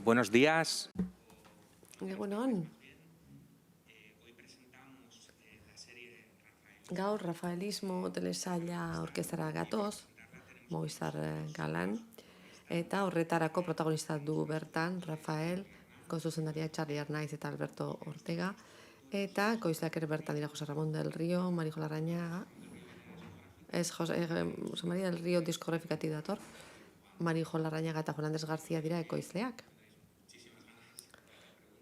Buenos días. Egunon. Gaur Rafaelismo telesaila aurkeztera gatoz, Movistar Galan, eta horretarako protagonista du bertan Rafael, zuzendaria Charlie Arnaiz eta Alberto Ortega, eta koizleak ere bertan dira Jose Ramón del Río, Marijo Larrañaga, Jose María del Río diskografikatik dator, Marijo Larrañaga eta Juan Andrés García dira ekoizleak.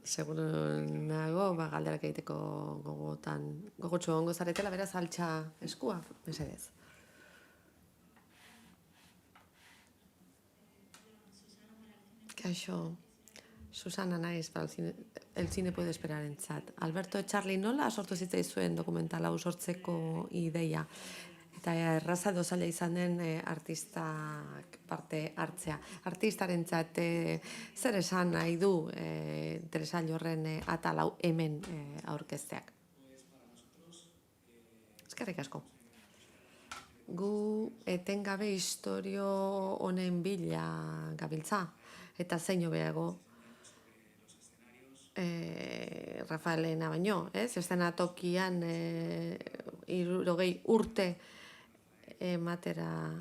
Seguro nago, galderak egiteko gogotxo ongo zaretela, beraz, altxa eskua, mesedez. Kaixo, Susana naiz, el cine puede esperar entzat. Alberto Charlie nola sortu zitzaizuen dokumentala sortzeko ideia? Eta erraza edo zaila izan den artistak parte hartzea. Artistarentzat zer esan nahi du telesail horren atalau hemen aurkezteak. Eskerrik asko. Gu etengabe istorio honen bila gabiltza, eta zein hobeago Rafaelena baino, eszenatokian 60 urte ematera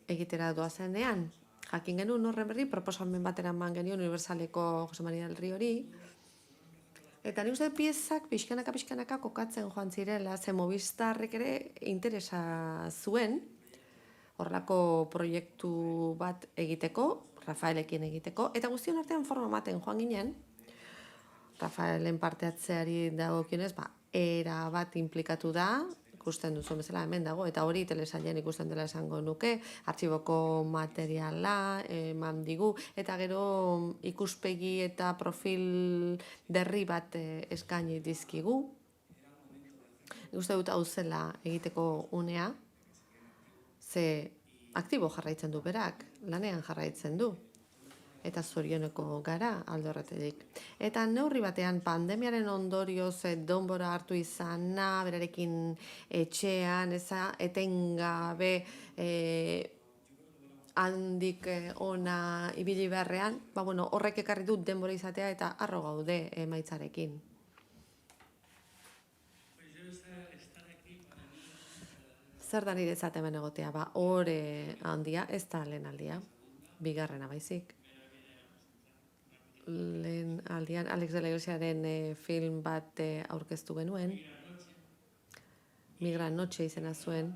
egitera doazenean. Jakin genuen horren berri, proposamen batera eman genion Universaleko Jose María del Riori, eta nik uste piezak pixkanaka kokatzen joan zirela, ze Movistarrek ere interesa zuen, horrelako proiektu bat egiteko, Rafaelekin egiteko, eta guztion artean forma ematen joan ginen, Rafaelen parte hartzeari dagokionez, era bat implikatu da, ikusten duzu bezala hemen dago, eta hori telesailean ikusten dela esango nuke, artxiboko materiala eman digu, eta gero ikuspegi eta profil berri bat eskaini dizkigu. Uste dut hau zela egiteko unea, ze aktibo jarraitzen du berak, lanean jarraitzen du, eta zorioneko gara alde horretetik. Eta neurri batean pandemiaren ondorioz denbora hartu izana, berarekin etxean, etengabe handik ona ibili beharrean, horrek ekarri dut denbora izatea eta harro gaude emaitzarekin. Zer da niretzat hemen egotea, ore handia, ez da lehen aldia, bigarrena baizik. Lehen aldian Alex de la Iglesiaren film bat aurkeztu genuen, Migra Noche izena zuen,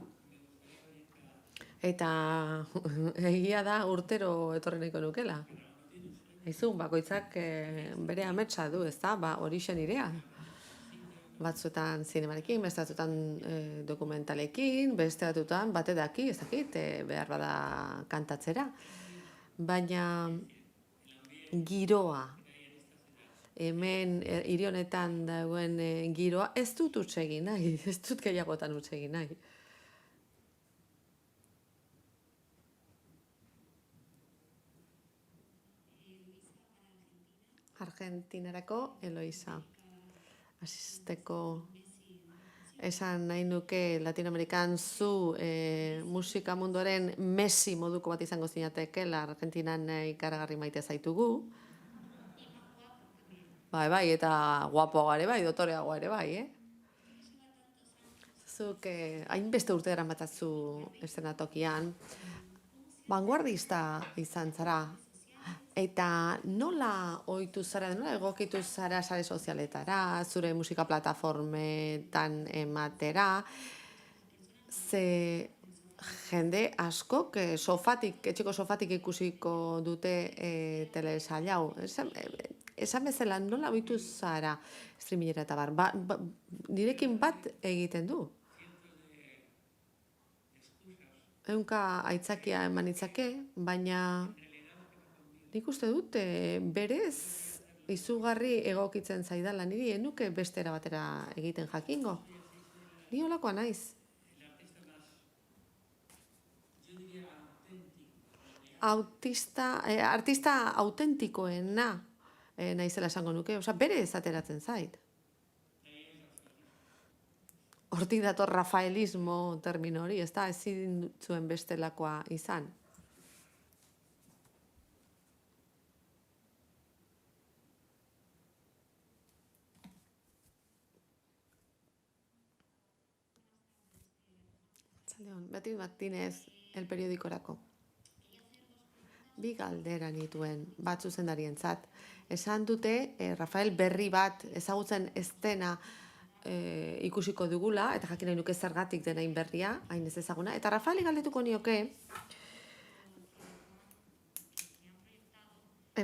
eta egia da urtero etorri nahiko nukela. Aizun, bakoitzak bere ametsa du, ez da, horixe nirea. Batzuetan zinemarekin, beste batzuetan dokumentalekin, beste batzuetan batedaki, ez dakit, behar bada kantatzera. Baina giroa, hemen hiri honetan dagoen giroa, ez dut utsegin nahi, ez dut gehiagotan utsegin nahi. Argentinarako Eloisa. Asisteko esan nahi nuke Latinoamerikan zu musika munduaren Messi moduko bat izango zinatekela, Argentinan ikaragarri maite zaitugu. Bai, eta guapoa ere bai, dotoreagoa ere bai, Zuk hainbeste urte dara matatzu eszenatokian, vanguardista izan zara, eta nola ohitu zara, nola egokitu zara sare sozialetara, zure musika plataformetan ematera, ze jende askok etxeko sofatik ikusiko dute telesail hau. Esan bezala, nola ohitu zara streamingera eta bar, nirekin bat egiten du. Ehunka aitzakia eman itzake, baina nik uste dut berez izugarri egokitzen zaidala, niri enuke bestera batera egiten jakingo. Ni holakoa naiz. Artista autentikoena naizela esango nuke, berez ateratzen zait. Hortik dator rafaelismo termino hori, ez da, ezin zuen bestelakoa izan. Beatriz Martínez, El Periodikorako. Bi galdera nituen bat zuzendarientzat. Esan dute, Rafael berri bat ezagutzen ez dena ikusiko dugula, eta jakin nahi nuke zergatik dena berria, hain ez ezaguna. Eta Rafaeli galdetuko nioke,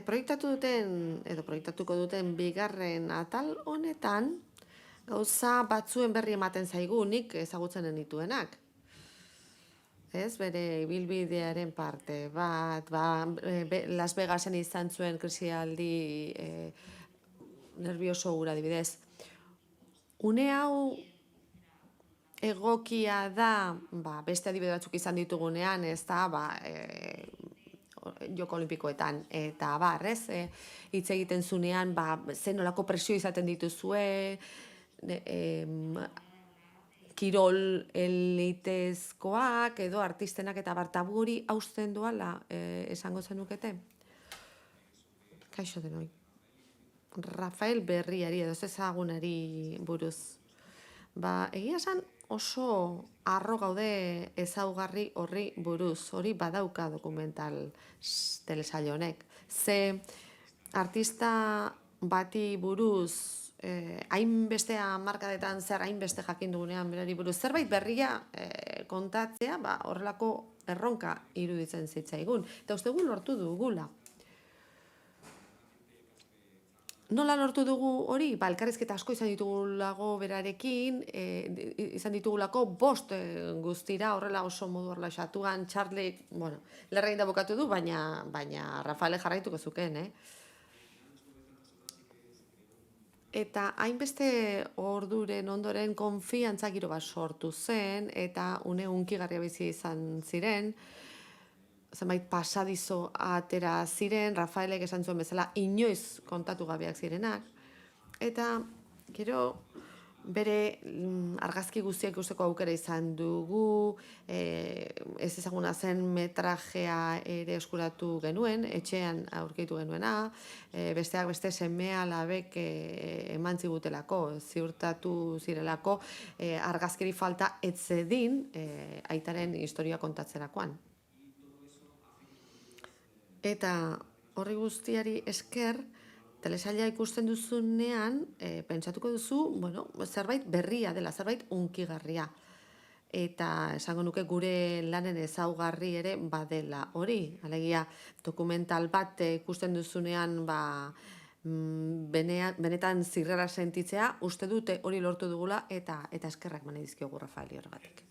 proiektatuko duten bigarren atal honetan, gauza batzuen berri ematen zaigu, nik ezagutzen nituenak. Ez, bere ibilbidearen parte bat, Las Vegasen izan zuen krisialdi nervioso hura adibidez. Une hau egokia da, beste adibide batzuk izan ditugunean, ez da, Joko Olimpikoetan, eta ez, hitz egiten zunean, zen nolako presio izaten dituzue, kirol elitezkoak edo artistenak eta tabu hori hausten doala esango zenukete. Kaixo denoi. Rafael berriari edo ezagunari buruz. Egia esan oso harro gaude ezaugarri horri buruz. Hori badauka dokumental telesaio honek. Ze artista bati buruz hainbeste hamarkadetan zer hainbeste jakin dugunean berari buruz zerbait berria kontatzea, horrelako erronka iruditzen zitzaigun. Eta uste gu lortu dugula. Nola lortu dugu hori? Elkarrizketa asko izan ditugulago berarekin, izan ditugulako 5 guztira, horrela oso modu horrela xatuan, Charlie, lerrein da bukatu du, baina Rafaele jarraituko zuken, Eta hainbeste orduren ondoren konfiantza giro bat sortu zen, eta une hunkigarria bizi izan ziren, zenbait pasadizo atera ziren, Rafaelek esan zuen bezala inoiz kontatu gabeak zirenak, eta gero bere argazki guztiak ikusteko aukera izan dugu, ez ezaguna zen metrajea ere eskuratu genuen, etxean aurkitu genuena, besteak beste semea alabek eman zigutelako, ziurtatu zirelako, argazkiri falta etzedin aitaren historia kontatzerakoan. Eta horri guztiari esker, telesaila ikusten duzunean, pentsatuko duzu, zerbait berria dela, zerbait hunkigarria. Eta esango nuke gure lanen ezaugarri ere badela hori. Alegia, dokumental bat ikusten duzunean, benetan zirrara sentitzea, uste dute hori lortu dugula, eta eskerrak mane dizkiogu Rafaeli horregatik.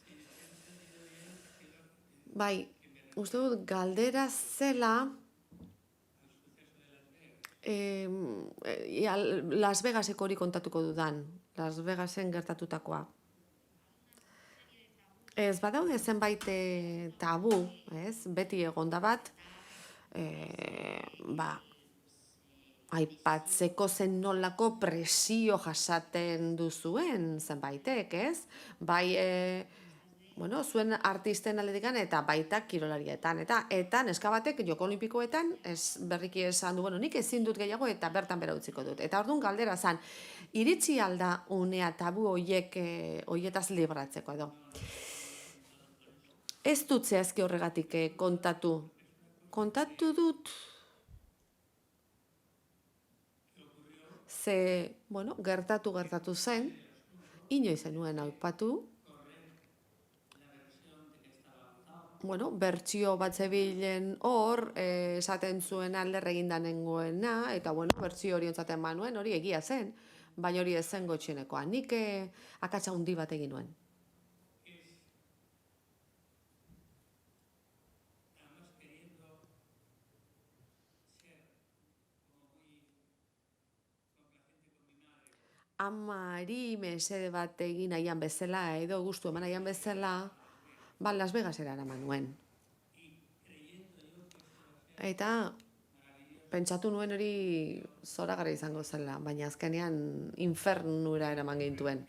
Uste dut galdera zela, Las Vegaseko hori kontatuko dudan, Las Vegasen gertatutakoa. Ez badaude zenbait tabu, beti egonda bat, aipatzeko zen nolako presio jasaten duzuen zenbaitek, zuen artisten aldetik eta baita kirolarietan. Eta neska batek Joko Olimpikoetan berriki esan du, nik ezin dut gehiago eta bertan bera utziko dut. Eta orduan galdera zan, iritsi alda unea tabu hoietaz libratzeko edo. Ez dut zehazki horregatik kontatu. Kontatu dut, gertatu zen, inoiz zenuen aipatu, bertsio bat zebilen hor, esaten zuen alderre eginda nengoena, eta bertsio hori ontzaten manuen, hori egia zen, baina hori ez zen gotxinekoa. Nik akatsa hundi bat egin nuen. Amari mesede bat egin nahian bezala, edo gustu eman nahian bezala, Las Vegasera eraman nuen. Eta pentsatu nuen hori zoragarri izango zela, baina azkenean infernura eraman gintuen.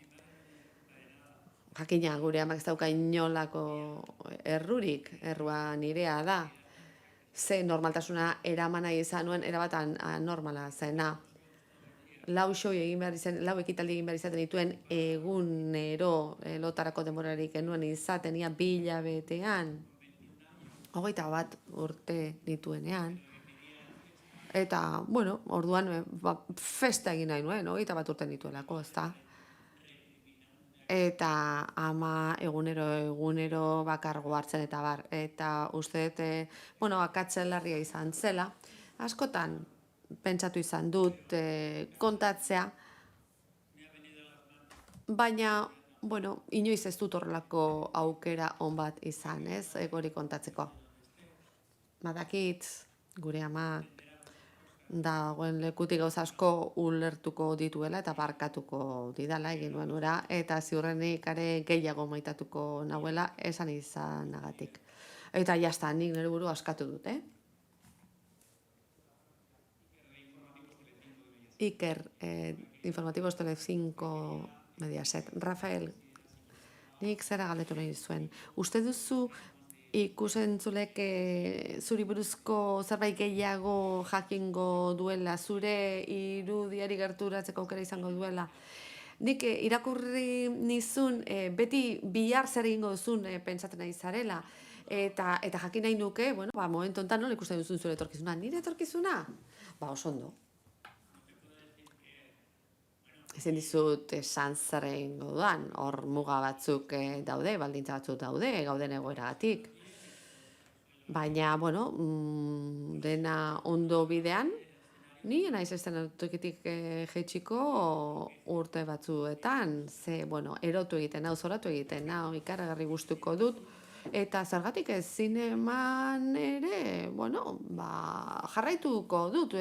Jakina, gure amak ez dauka inolako errurik, errua nirea da. Ze normaltasuna eraman nahi izan nuen, erabat anormala zena. Lau ekitaldi egin behar izaten dituen egunero lotarako denborarik genuen izaten, ia 2 hilabetean, 21 urte nituenean. Eta, bueno, orduan festa egin nahi nuen, 21 urte nituelako, ezta? Eta ama egunero bakargo hartzen eta bar. Eta uste dut, bueno, akatzen larria izan zela. Askotan pentsatu izan dut kontatzea, baina, bueno, inoiz ez dut horrelako aukera on bat izan, ez, hori kontatzeko. Badakit, gure amak dagoen lekutik gauza asko ulertuko dituela eta barkatuko didala egin nuen ura, eta ziurrenik are gehiago maitatuko nahuela esan izanagatik. Eta jazta, nik nire buru askatu dut, Iker, Informativos Telecinco Mediaset. Rafael, nik zera galdetu nahi zuen. Uste duzu ikusentzulek zuri buruzko zerbait gehiago jakingo duela, zure irudiari gerturatzeko aukera izango duela? Nik irakurri nizun, beti bihar zer egingo duzun pentsatzen nahi zarela. Eta jakin nahi nuke, bueno, momentu honetan nola ikusten duzun zure etorkizuna. Nire etorkizuna? Oso ondo. Ezin dizut esan zer egingo dudan, hor muga batzuk daude, baldintza batzuk daude, gauden egoeragatik. Baina, bueno, dena ondo bidean, ni naiz esten tokitik jaitsiko urte batzuetan, ze, bueno, erotu egiten hau, zoratu egiten hau, ikaragarri gustuko dut, eta zergatik ez zineman ere, bueno, jarraituko dut,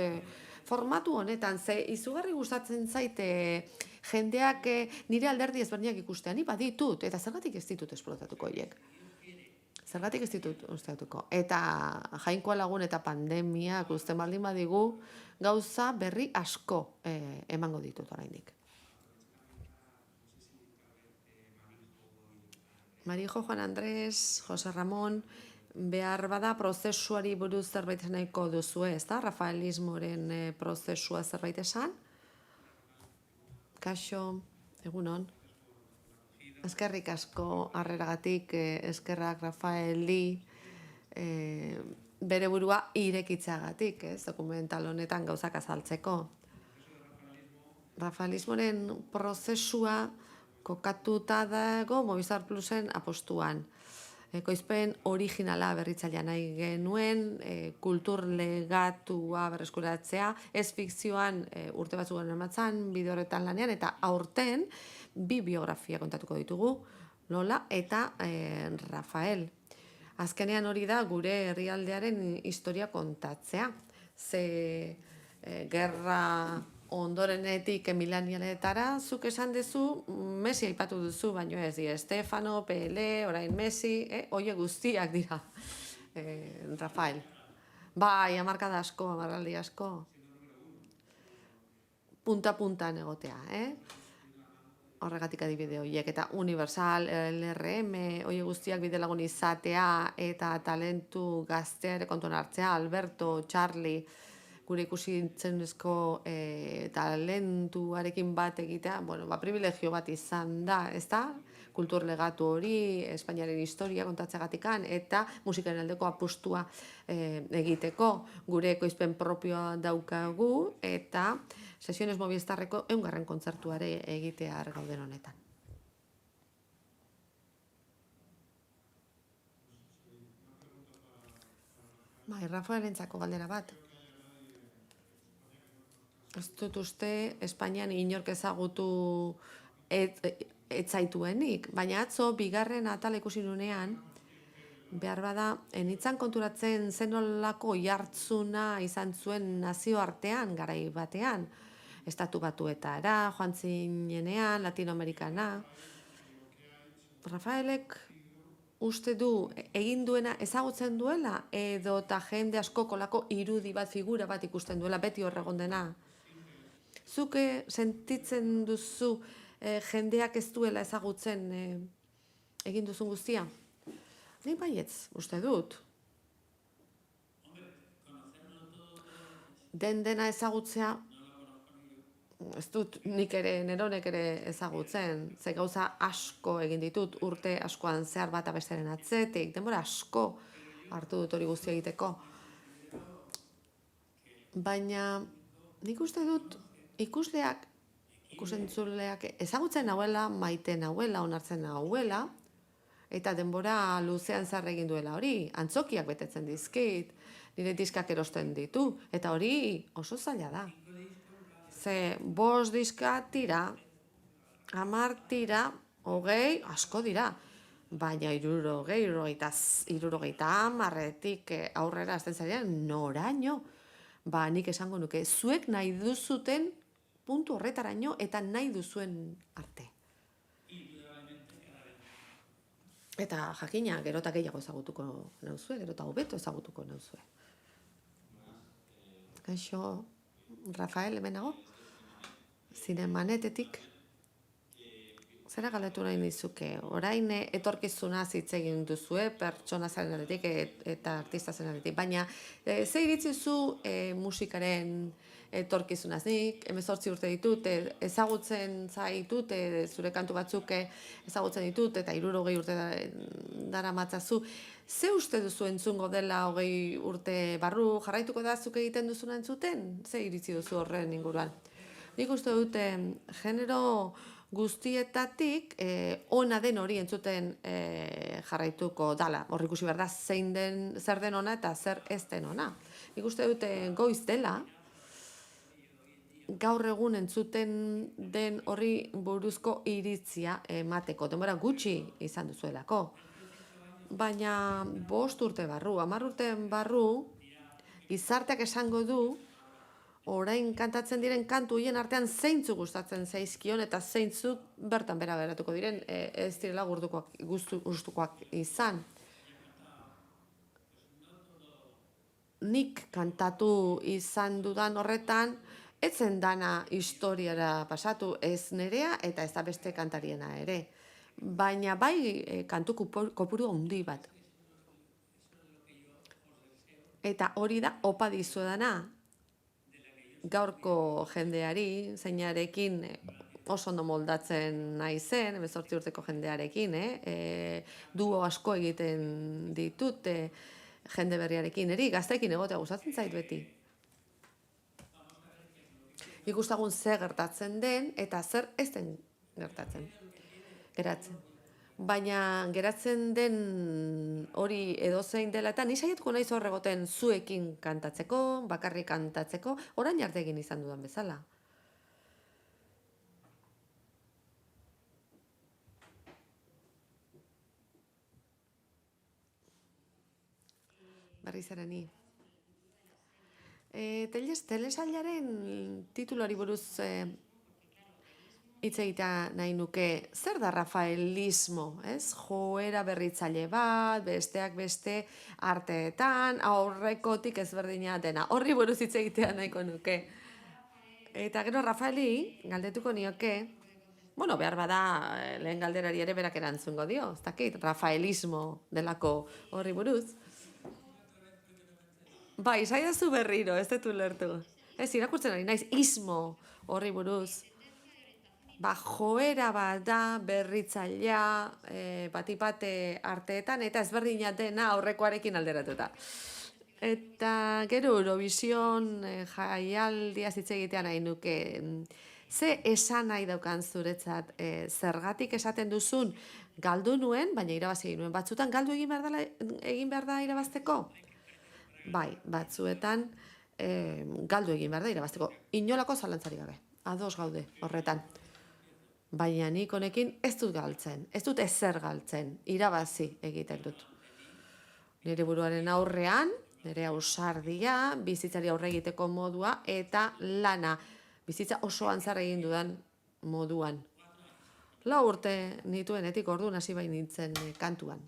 formatu honetan, ze izugarri gustatzen zaite jendeak nire alderdi ezberdinak ikustean, ni baditut, eta zergatik ez ditut esplotatuko horiek. Zergatik ez ditut usteatuko. Eta Jainkoa Lagun eta pandemiak uste baldin badigu gauza berri asko emango ditut oraindik. Marijo, Juan Andrés, Jose Ramon, behar bada prozesuari buruz zerbait nahiko duzu, ez da? Rafaelismoren prozesua zerbait esan? Kaixo, egunon. Eskerrik asko harreragatik, eskerrak Rafaeli bere burua irekitzagatik, dokumental honetan gauzak azaltzeko. Rafaelismoren prozesua kokatuta dago Movistar Plusen apostuan. Ekoizpen originala berritzailea nahi genuen, kultur legatua berreskuratzea, ez fikzioan urte batzuk ematzen, bide horretan lanean, eta aurten 2 biografia kontatuko ditugu, Lola eta Rafael. Azkenean hori da gure herrialdearen historia kontatzea. Ze gerra ondorenetik milenialetara, zuk esan duzu, Messi aipatu duzu, baino ez di, Stefano, Pele, orain Messi, oie guztiak dira, Rafael. Bai, hamarkada asko, hamarraldi asko. Punta-puntan egotea, Horregatik adibide horiek, eta Universal, LRM, oie guztiak bide lagun izatea, eta talentu gaztea ere kontuan hartzea, Alberto, Charlie, gure ikusitzenzko talentuarekin bat egitea, bueno, privilegio bat izan da, ez da? Kultur legatu hori, Espainiaren historia kontatzeagatikan, eta musikaren aldeko apustua egiteko. Gure ekoizpen propioa daukagu, eta Sesiones Movistarreko 100. kontzertuare egitea gauden honetan. Bai, Rafaelentzako galdera bat. Ez dut uste, Espainian inork ezagutu etzaituenik, baina atzo 2. atal ikusi nunean, behar bada, enitzan konturatzen zenolako jartzuna izan zuen nazioartean, garai batean, Estatu Batuetara, joan zinenean, Latinoamerikana. Rafaelek uste du egin duena ezagutzen duela, edo eta jende asko kolako irudi bat, figura bat ikusten duela, beti horregon dena. Zuke sentitzen duzu jendeak ez duela ezagutzen egin duzun guztia? Nik baietz, uste dut. Dena ezagutzea, ez dut nik ere, neronek ere ezagutzen, ze gauza asko egin ditut, urte askoan zehar bata besteren atzetik, denbora asko hartu dut hori guztia egiteko. Baina nik uste dut ikusleak, ikusentzuleak ezagutzen nauela, maite nauela, onartzen nauela, eta denbora luzean zahar egin duela hori, antzokiak betetzen dizkit, nire diskak erosten ditu, eta hori oso zaila da. Ze 5 diska tira, 10 tira, 20 asko dira, baina 60 aurrera azten zarean noraino. Ba, nik esango nuke, zuek nahi duzuten puntu horretaraino eta nahi duzuen arte. Eta jakina, gero eta gehiago ezagutuko nauzue, gero eta hobeto ezagutuko nauzue. Kaixo, Rafael, hemen nago? Zinemanetetik. Zera galdetu nahi nizuke, orain etorkizuna hitz egin duzue, pertsona zaren aldetik eta artista zaren aldetik, baina ze iritzi zu musikaren etorkizunaz? Nik 18 urte ditut, ezagutzen zaitut, zure kantu batzuk ezagutzen ditut, eta 60 urte dara matzazu. Ze uste duzu entzungo dela 20 urte barru, jarraituko da zuk egiten duzuna entzuten? Ze iritzi duzu horren inguruan? Nik uste dute genero guztietatik ona den hori entzuten jarraituko dala. Hor ikusi behar da zer den ona eta zer ez den ona. Nik uste dute goiz dela, gaur egun entzuten den horri buruzko iritzia emateko. Denbora gutxi izan duzuelako. Baina 5 urte barru, 10 urte barru, gizarteak esango du, orain kantatzen diren kantu hien artean zeintzu gustatzen zaizkion eta zeintzuk bertan bera geratuko diren, ez direla gustukoak izan. Nik kantatu izan dudan horretan, etzen dana historiara pasatu, ez nerea eta ez da beste kantariena ere. Baina bai kantu kopuru handi bat. Eta hori da opa dizuedana, gaurko jendeari, zeinarekin oso ondo moldatzen naizen, 18 urteko jendearekin, duo asko egiten ditut jende berriarekin, gazteekin egotea gustatzen zait beti. Ikustagun zer gertatzen den eta zer ez den geratzen. Baina geratzen den hori edozein dela eta ni saiatuko naiz hor egoten zuekin kantatzeko, bakarrik kantatzeko, orain arte egin izan dudan bezala. Berriz ere ni. Telesailaren tituluari buruz hitz egitea nahi nuke, zer da rafaelismo, ez? Joera berritzaile bat, besteak beste arteetan, aurrekotik ezberdina dena. Horri buruz hitz egitea nahiko nuke. Eta gero Rafaeli, galdetuko nioke, bueno, behar bada lehen galderari ere berak erantzungo dio, ez dakit, rafaelismo delako horri buruz. Bai, saidazu berriro, ez dut ulertu. Ez, irakurtzen ari naiz, ismo horri buruz. Ba, joera bat da berritzailea, batipate arteetan, eta ezberdina dena aurrekoarekin alderatuta. Eta gero Eurovision jaialdiaz hitz egitea nahi nuke. Ze esan nahi daukan zuretzat, zergatik esaten duzun galdu nuen, baina irabazi egin nuen. Batzutan galdu egin behar da irabazteko? Bai, batzuetan galdu egin behar da irabazteko. Inolako zalantzari gabe, ados gaude horretan. Baina nik honekin ez dut galtzen, ez dut ezer galtzen, irabazi egiten dut. Nire buruaren aurrean, nire ausardia, bizitzari aurre egiteko modua eta lana, bizitza osoan zar egin dudan moduan. 4 urte nituenetik orduan hasi bai nintzen kantuan.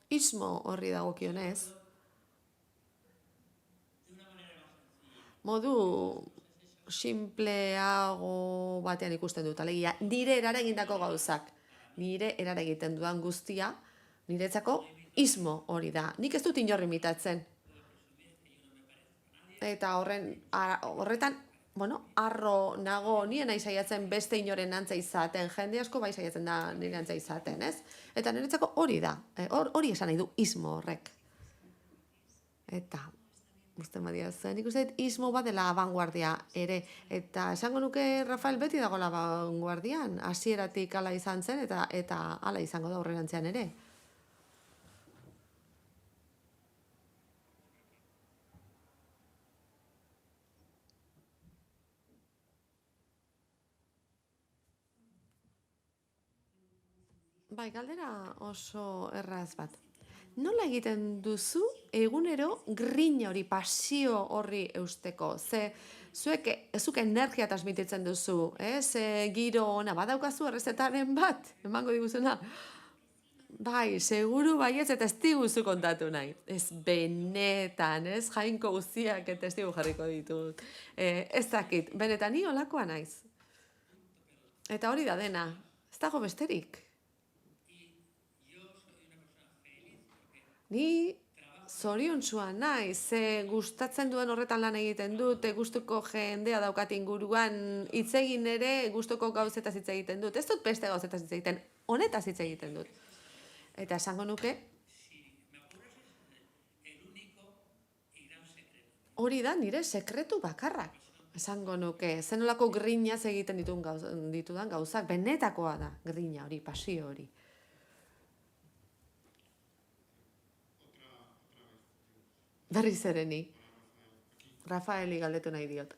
Ismo horri dagokionez, modu simpleago batean ikusten dut, alegia, nire erara egindako gauzak, nire erara egiten dudan guztia, niretzako ismo hori da. Nik ez dut inorri imitatzen. Eta horretan, arro nago, nien nahi saiatzen beste inoren antza izaten, jende asko bai saiatzen da nire antza izaten, ez? Eta niretzako hori da, hori esan nahi du ismo horrek. Eta, uste badia zen, nik uste ismo bat dela abanguardia ere. Eta esango nuke Rafael beti dagoela abanguardian, hasieratik hala izan zen, eta hala izango da aurrerantzean ere. Bai, galdera oso erraz bat. Nola egiten duzu egunero grina hori, pasio horri eusteko? Zuek energia transmititzen duzu, giro ona badaukazu errezetaren bat, emango diguzuna? Bai, seguru baiez eta ez diguzu kontatu nahi. Ez benetan, Jainko guztiak eta ez digu jarriko ditut. Ez dakit, benetan ni olakoa naiz. Eta hori da dena, ez dago besterik. Ni zoriontsua naiz, gustatzen duen horretan lan egiten dut, gustuko jendea daukat inguruan, hitz egin ere gustuko gauzetaz hitz egiten dut. Ez dut beste gauzetaz hitz egiten, honetaz hitz egiten dut. Eta esango nuke, hori da nire sekretu bakarrak. Esango nuke, zenolako grinaz egiten ditudan gauzak, benetakoa da grina hori, pasio hori. Berriz ere ni. Rafaeli galdetu nahi diot.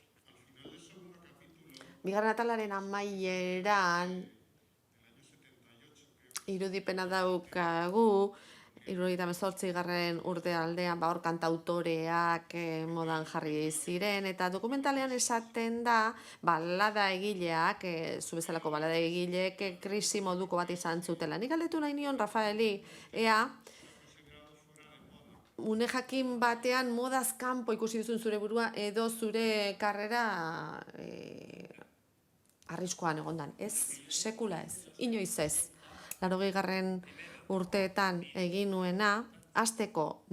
Bigarren atalaren amaieran irudipena daukagu, 78. urte aldean hor kantautoreak modan jarri ziren, eta dokumentalean esaten da balada egileak, zu bezalako balada egileek krisi moduko bat izan zutela. Nik galdetu nahi nion Rafaeli, ea, une jakin batean modaz kanpo ikusi duzun zure burua edo zure karrera arriskoan egondan. Ez, sekula ez, inoiz ez. 80. urteetan egin nuena, hasteko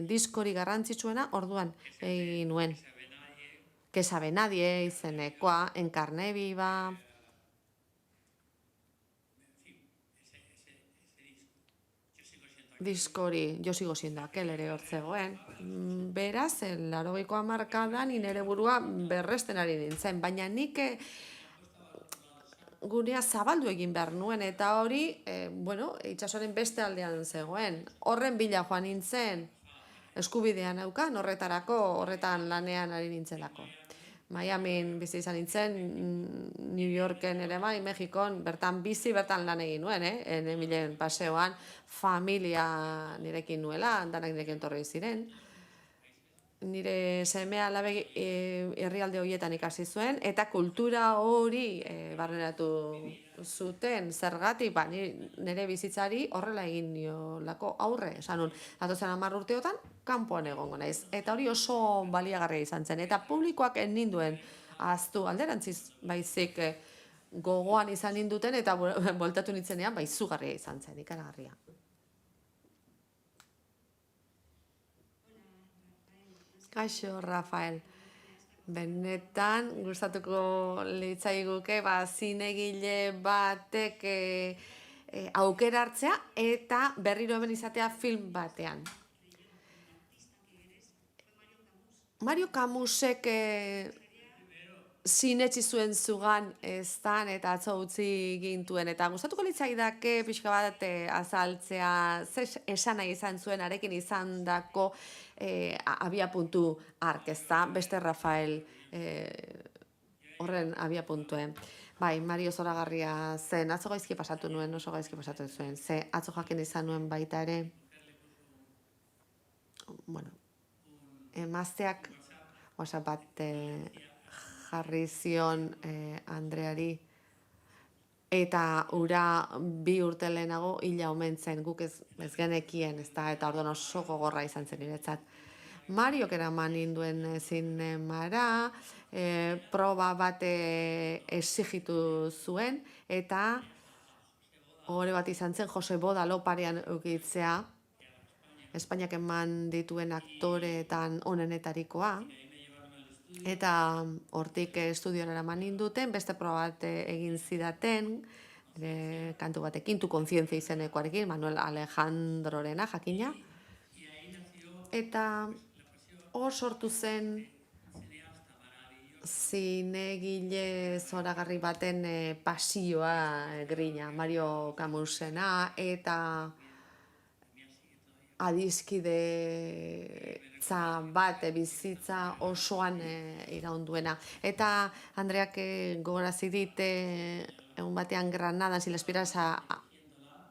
diskori garrantzitsuena orduan egin nuen. Que sabe nadie, izenekoa, En carne viva. Diskori, yo sigo siendo aquel ere hor zegoen. Beraz, 80ko hamarkadan nire burua berresten ari nintzen, baina nik gunea zabaldu egin behar nuen, eta hori, itsasoaren beste aldean zegoen. Horren bila joan nintzen, eskubidean naukan, horretan lanean ari nintzelako. Miamin bizi izan nintzen, New Yorken ere bai, Mexikon, bertan lan egin nuen, Emilen paseoan, familia nirekin nuela, danak nirekin torri ziren. Nire semea alabe herrialde horietan ikasi zuen, eta kultura hori barneratu zuten, zergatik, nire bizitzari horrela egin niolako aurre, esan nun, datozen 10 urteotan, kanpoan egongo naiz. Eta hori oso baliagarria izan zen, eta publikoak ninduen ahaztu alderantziz baizik gogoan izan ninduten, eta bueltatu nintzenean, izugarria izan zen, ikaragarria. Kaixo, Rafael. Benetan, gustatuko litzaiguke, zinegile batek aukera hartzea eta berriro hemen izatea film batean. Mario Camusek sinetsi zuen zugan eztan eta atzo utzi gintuen, eta gustatuko litzaidake pixka bat azaltzea, esan nahi izan zuen arekin izandako abiapuntu hark, ezta, beste Rafael horren abiapuntuen. Bai, Mario zoragarria zen, atzo gaizki pasatu nuen, oso gaizki pasatu zuen, atzo jakin izan nuen baita ere, emazteak WhatsApp bat jarri zion Andreari, eta ura 2 urte lehenago hila omen zen, guk ez genekien, eta orduan oso gogorra izan zen niretzat. Mariok eraman ninduen zinemara, proba bat exigitu zuen, eta ohore bat izan zen Josebo Dalo parean eukitzea, Espainiak eman dituen aktoreetan onenetarikoa, eta hortik estudiora eraman ninduten, beste proba bat egin zidaten, kantu batekin, Tu Kontzientzia izenekoarekin, Manuel Alejandrorena jakina, eta hor sortu zen zinegile zoragarri baten pasioa grina, Mario Camusena, eta adiskidetza bat bizitza osoan iraunduena. Eta Andreak gogarazi dit egun batean Granadan, si les piras a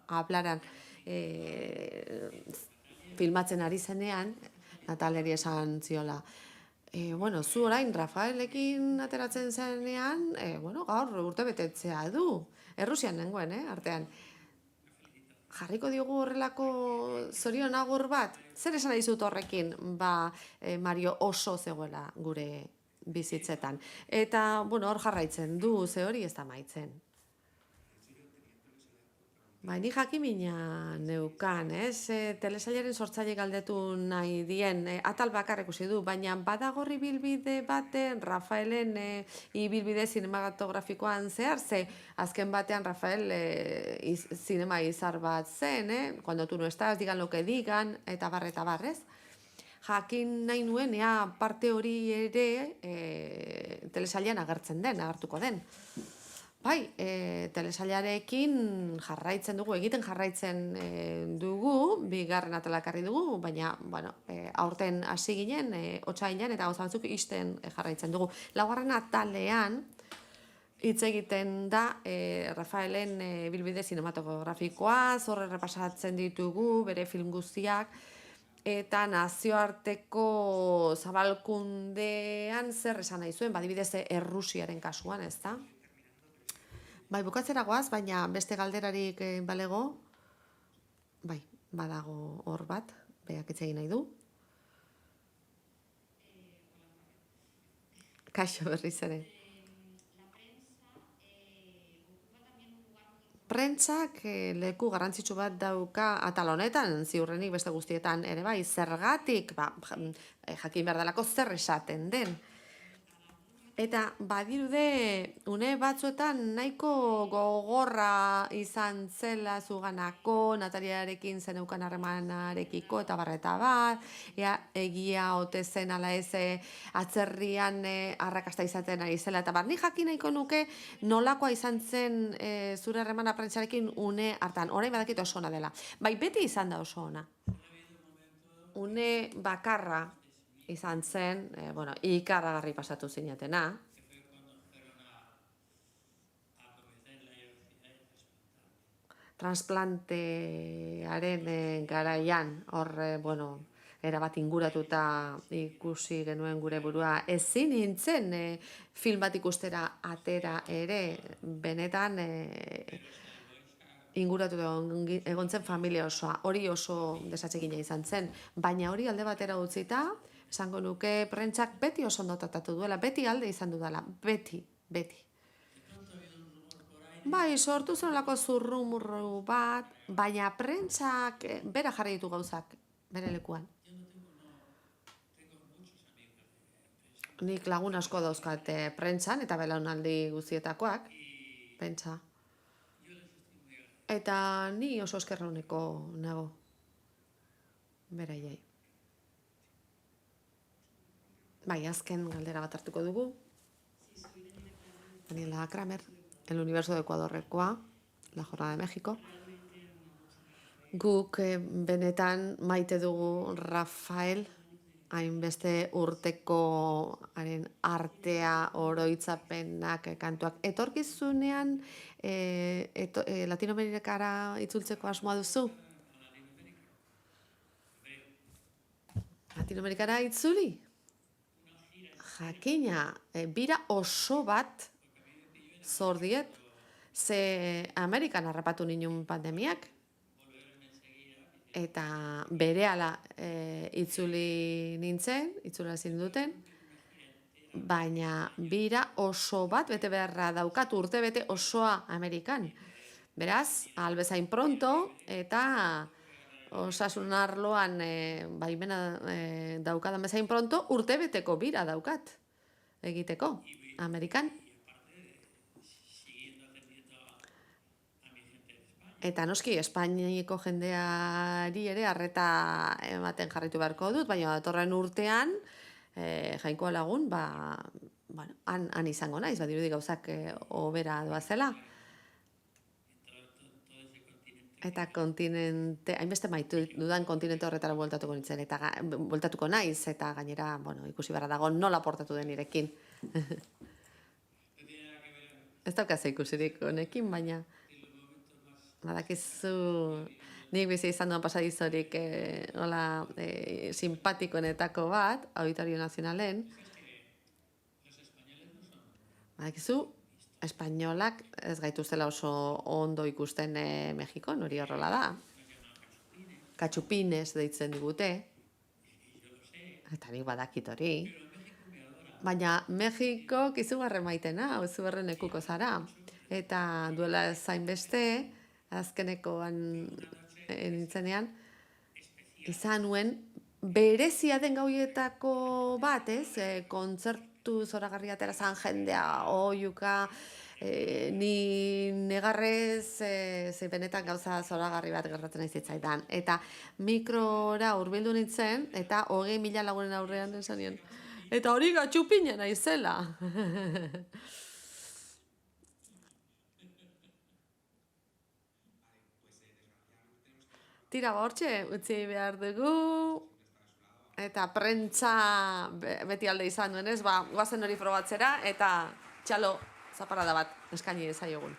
hablaran, filmatzen ari zenean, Nataleri esan ziola, bueno, zu orain Rafaelekin ateratzen zenean, gaur urte betetzea du. Errusian nengoen, artean. Jarriko diogu horrelako zorion agur bat? Zer esan nahi zut horrekin? Mario oso zegoela gure bizitzetan. Eta, hor jarraitzen du, ze hori ez da maitzen. Ni jakimina neukan, telesailaren sortzaile galdetu nahi dien, atal bakar ikusi du, baina badagorri bilbide baten Rafaelen ibilbide zinematografikoan zehar, ze azken batean Rafael zinema izar bat zen, cuando tú no estás, digan lo que digan, eta barrez. Jakin nahi nuen, parte hori ere telesailean agertuko den. Bai, telesailarekin egiten jarraitzen dugu, bigarren atalakarri dugu, baina, aurten hasi ginen, otsailean eta gauza batzuk ixten jarraitzen dugu. Laugarren atalean hitz egiten da Rafaelen bilbide zinematografikoa, zorre repasatzen ditugu, bere film guztiak, eta nazioarteko zabalkundean zer esan nahi zuen, adibidez Errusiaren kasuan, ez da? Bai, bukatzera goaz, baina beste galderarik balego, bai, badago hor bat, beak etxe egin nahi du. Kaixo berriz ere. Prentsak leku garrantzitsu bat dauka atal honetan, ziurrenik beste guztietan ere bai, zergatik, jakin behar delako zer esaten den. Eta badirude, une batzuetan nahiko gogorra izan zela zuganako, Nataliarekin zeneukan harremanarekiko eta bat, egia ote zen ala ez atzerrian arrakasta izaten ari zela. Eta ni jakin nahiko nuke nolakoa izan zen zure harremana prentsarekin une hartan. Orain badakit oso ona dela. Bai, beti izan da oso ona. Une bakarra izan zen, ikaragarri pasatu zinatena. Transplantearen garaian, hor, erabat inguratuta ikusi genuen gure burua. Ezin nintzen film bat ikustera atera ere, benetan inguratu egon zen familia osoa. Hori oso desatsegina izan zen, baina hori alde batera utzita, esango nuke prentsak beti oso ondo tratatu duela, beti alde izan dudala, beti. Bai, sortu zenolako zurrumurru bat, baina prentsak bera jarri ditu gauzak, bere lekuan. Nik lagun asko dauzkat prentsan, eta belaunaldi guztietakoak, pentsa. Eta ni oso eskerrauneko nago, beraiei. Bai, azken galdera bat hartuko dugu. Daniela Kramer, El Universo de Ecuadorrekoa, La Jornada de México. Guk benetan maite dugu Rafael, hainbeste urteko haren artea, oroitzapenak, kantuak. Etorkizunean Latinoamerikara itzultzeko asmoa duzu? Latinoamerikara itzuli? Jakina, bira oso bat zor diet, ze Amerikan harrapatu ninen pandemiak, eta berehala itzuli nintzen, itzulazin duten, baina bira oso bat bete beharra daukat, urte bete osoa Amerikan. Beraz, albezain pronto, eta osasun arloan baimena daukadan bezain pronto, urte beteko bira daukat egiteko, Amerikan. Eta noski, Espainiako jendeari ere arreta ematen jarritu beharko dut, baina datorren urtean, Jainkoa Lagun, bueno, han izango naiz, badirudi gauzak hobera doazela. Eta kontinente, hainbeste maitu dudan kontinente horretara bueltatuko nintzen, eta bueltatuko naiz, eta gainera, bueno, ikusi beharra dago nola portatu den nirekin. Ez daukaz ikusirik honekin, baina badakizu nik bizi izan duen pasadizorik simpatikoenetako bat, Auditorio Nazionalen. Badakizu, espainolak ez gaituztela oso ondo ikusten Mexikon, hori horrela da. Katxupines deitzen digute, eta nik badakit hori. Baina Mexikok izugarren maitena, izugarren lekuko zara. Eta duela zainbeste, azkenekoan nintzenean, izan nuen berezia den gauietako bat, kontzertu zoragarria atera zan jendea, oiuka, ni negarrez ze benetan gauza zoragarri bat gertatzen nahi zitzaidan. Eta mikrora hurbildu nintzen, eta 20.000 lagunen aurrean esan nion. Eta hori gatxupina naizela. Tira, hortxe, utzi behar dugu, eta prentza beti alde izan duenez, guazen hori probatzera, eta txalo zaparrada bat eskaini ezaiogun.